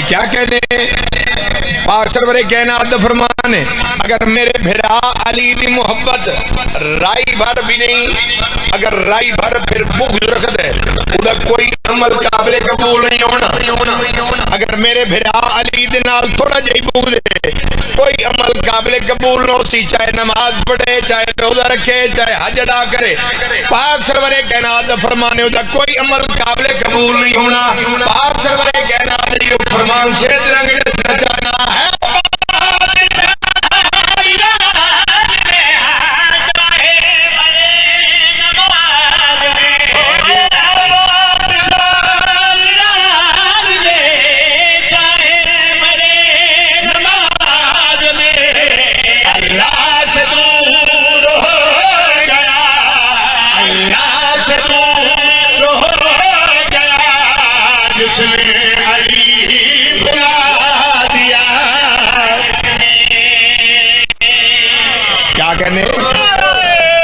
क्या कहने पाक सरवरे कायनात दा फरमान है, अगर मेरे भिरा अली दी मोहब्बत राई भर भी नहीं, अगर राई भर फिर बुग़्ज़ रख दे उदा कोई अमल काबिल कबूल नहीं होना। अगर मेरे भिरा अली दे नाल थोड़ा जही बुग़्ज़ है, कोई अमल काबिल कबूल न सी, चाहे नमाज पढ़े, चाहे रोजा रखे, चाहे हज अदा करे। पाक सरवरे कायनात दा फरमान है, कोई अमल काबिल कबूल नहीं होना। पाक सरवरे कायनात दा फरमान शेर रंग नचाना है।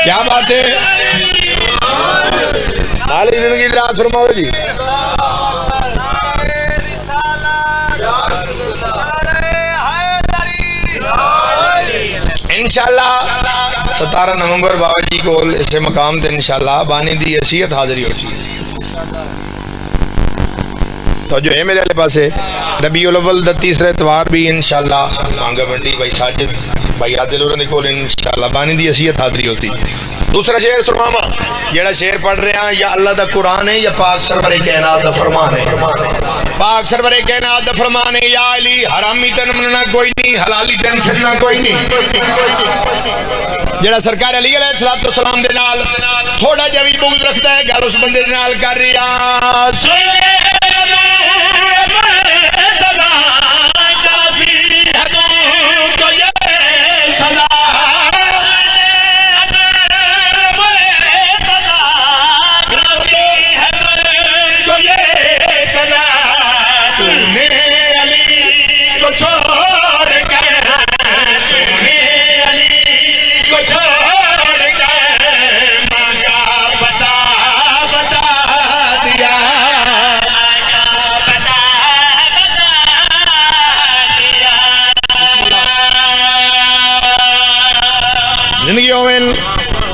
क्या बात है, सारी जिंदगी रात फरमाओ जी। इंशाल्लाह 17 नवंबर बाबा जी को इसे मकाम दे इंशाल्लाह बानी दी हसीयत हाजिरी हो सी। तो जो है मेरे वाले पास रबीउल अव्वल दा तीसरा इतवार भी इंशाल्लाह मांगा मंडी भाई साजिद भाई आदिल होरां दे कोल इंशाल्लाह बानी दी हसीयत हाजिरी हो सी। दूसरा शेर सुनावा, जेड़ा शेर पढ़ रहे हैं या अल्लाह दा कुरान है या पाक सरवरे कायनात दा फरमान है। पाक सरवरे कायनात दा फरमान है, या अली हरामी तन मनना कोई नहीं, हलाली तन छड़ना कोई नहीं। जेड़ा सरकार अली अलैहिस्सलातु वस्सलाम दे नाल थोड़ा जिहा भी बुग़्ज़ रखता है, गल उस बंदे दे नाल कर रही है।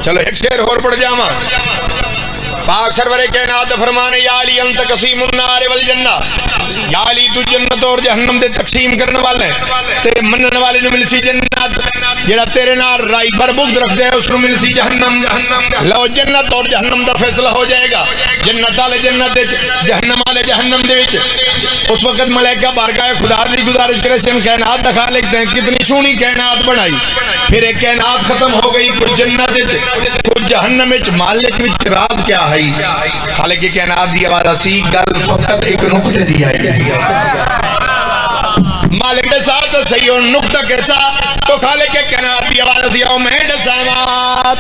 चलो एक शेर और पढ़ जावा। पाक सरवरे कायनात फरमाने, या अली अंत कसीमुन नार वल जन्ना, या अली तू जन्नत और जहन्नम दे तकसीम करने वाले तेरे मनन वाले नु मिलसी जन्नत, जेड़ा तेरे नाल राई भर बुग़्ज़ रखदे है उसनु मिलसी जहन्नम। लो जन्नत और जहन्नम दा फैसला हो जाएगा, जन्नत वाले जन्नत दे, जहन्नम वाले जहन्नम दे विच। उस वक्त मलाइका बारगाह खुदा दी गुजारिश करे से कायनात दा खालिक दे कितनी सोहनी कायनात बनाई, फिर एक कायनात खत्म हो गई, कुछ जन्नत विच कुछ जहन्नम विच, मालिक विच राज क्या है। खालिक की कायनात दी आवाज़ सी गल फकत एक नुक्ते दी आई, मालिक के साथ सही और नुक्ता कैसा, तो खालिक के कायनात दी आवाज़ सी आओ मैं दसावां।